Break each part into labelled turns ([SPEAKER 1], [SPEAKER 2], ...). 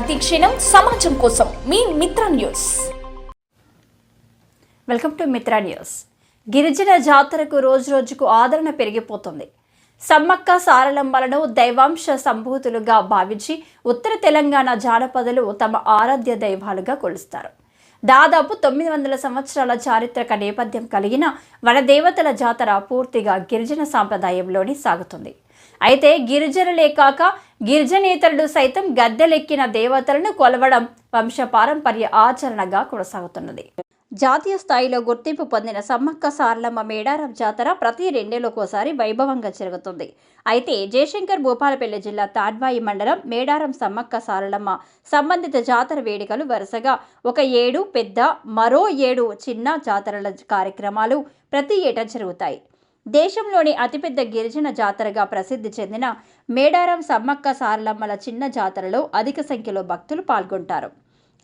[SPEAKER 1] ప్రతి క్షణం సమాజం కోసం మీ మిత్ర న్యూస్. వెల్కమ్ టు మిత్ర న్యూస్. గిరిజన జాతరకు రోజుకు ఆదరణ పెరిగిపోతుంది. సమ్మక్క సారలమ్మలను దైవాంశ సంభూతులుగా భావించి ఉత్తర తెలంగాణ జానపదులు తమ ఆరాధ్య దైవాలుగా కొలుస్తారు. దాదాపు 900 సంవత్సరాల చారిత్రక నేపథ్యం కలిగిన వనదేవతల జాతర పూర్తిగా గిరిజన సాంప్రదాయంలోని సాగుతుంది. అయితే గిరిజనులే కాక గిరిజనేతరులు సైతం గద్దెలెక్కిన దేవతలను కొలవడం వంశపారంపర్య ఆచరణగా కొనసాగుతున్నది. జాతీయ స్థాయిలో గుర్తింపు పొందిన సమ్మక్క సారలమ్మ మేడారం జాతర ప్రతి 2 ఏళ్లకోసారి వైభవంగా జరుగుతుంది. అయితే జయశంకర్ భూపాలపల్లి జిల్లా తాడ్వాయి మండలం మేడారం సమ్మక్క సారలమ్మ సంబంధిత జాతర వేడుకలు వరుసగా ఒక 7 పెద్ద మరో 7 చిన్న జాతరల కార్యక్రమాలు ప్రతి ఏటా జరుగుతాయి. దేశంలోని అతిపెద్ద గిరిజన జాతరగా ప్రసిద్ధి చెందిన మేడారం సమ్మక్క సారలమ్మల చిన్న జాతరలో అధిక సంఖ్యలో భక్తులు పాల్గొంటారు.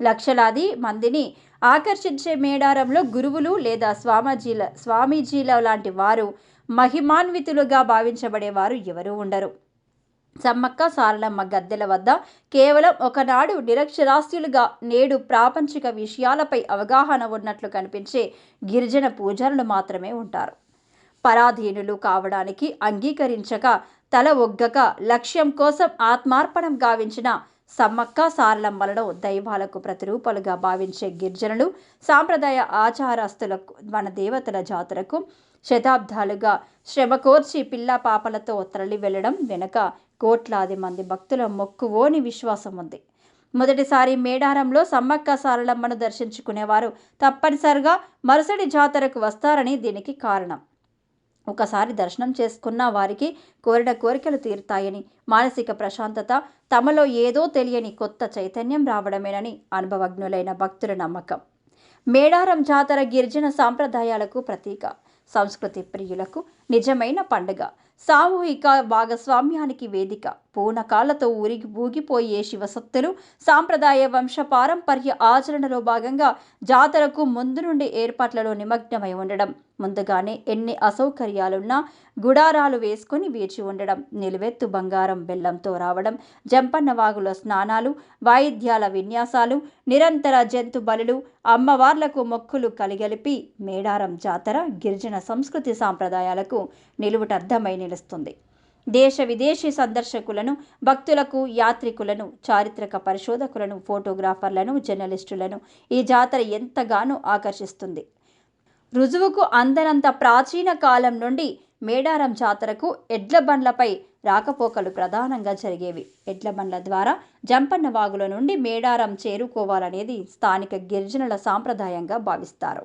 [SPEAKER 1] లక్షలాది మందిని ఆకర్షించే మేడారంలో గురువులు లేదా స్వామీజీల లాంటి వారు మహిమాన్వితులుగా భావించబడేవారు ఎవరూ ఉండరు. సమ్మక్క సారలమ్మ గద్దెల వద్ద కేవలం ఒకనాడు నిరక్షరాస్యులుగా నేడు ప్రాపంచిక విషయాలపై అవగాహన ఉన్నట్లు కనిపించే గిరిజన పూజారులు మాత్రమే ఉంటారు. పరాధీనులు కావడానికి అంగీకరించక తల ఒగ్గక లక్ష్యం కోసం ఆత్మార్పణం గావించిన సమ్మక్క సారలమ్మలను దైవాలకు ప్రతిరూపాలుగా భావించే గిరిజనులు సాంప్రదాయ ఆచారస్తులకు మన దేవతల జాతరకు శతాబ్దాలుగా శ్రమకోర్చి పిల్ల పాపలతో తరలి వెళ్లడం వెనుక కోట్లాది మంది భక్తుల మొక్కువోని విశ్వాసం ఉంది. మొదటిసారి మేడారంలో సమ్మక్క సారలమ్మను దర్శించుకునేవారు తప్పనిసరిగా మరుసటి జాతరకు వస్తారని దీనికి కారణం. ఒకసారి దర్శనం చేసుకున్న వారికి కోరిన కోరికలు తీరుతాయని, మానసిక ప్రశాంతత, తమలో ఏదో తెలియని కొత్త చైతన్యం రావడమేనని అనుభవజ్ఞులైన భక్తుల నమ్మకం. మేడారం జాతర గిరిజన సాంప్రదాయాలకు ప్రతీక, సంస్కృతి ప్రియులకు నిజమైన పండుగ, సామూహిక భాగస్వామ్యానికి వేదిక. పూనకాలతో ఊగిపోయే శివసత్తులు సాంప్రదాయ వంశ పారంపర్య ఆచరణలో భాగంగా జాతరకు ముందు నుండి ఏర్పాట్లలో నిమగ్నమై ఉండడం, ముందుగానే ఎన్ని అసౌకర్యాలున్నా గుడారాలు వేసుకుని వేచి ఉండడం, నిలువెత్తు బంగారం బెల్లంతో రావడం, జంపన్న వాగులో స్నానాలు, వాయిద్యాల విన్యాసాలు, నిరంతర జంతు బలులు, అమ్మవార్లకు మొక్కులు కలిగలిపి మేడారం జాతర గిరిజన సంస్కృతి సాంప్రదాయాలకు నిలువుటద్దమై నిలుస్తుంది. దేశ విదేశీ సందర్శకులను, భక్తులకు, యాత్రికులను, చారిత్రక పరిశోధకులను, ఫోటోగ్రాఫర్లను, జర్నలిస్టులను ఈ జాతర ఎంతగానో ఆకర్షిస్తుంది. రుజువుకు అందనంత ప్రాచీన కాలం నుండి మేడారం జాతరకు ఎడ్ల బండ్లపై రాకపోకలు ప్రధానంగా జరిగేవి. ఎడ్ల బండ్ల ద్వారా జంపన్న వాగుల నుండి మేడారం చేరుకోవాలనేది స్థానిక గిరిజనుల సాంప్రదాయంగా భావిస్తారు.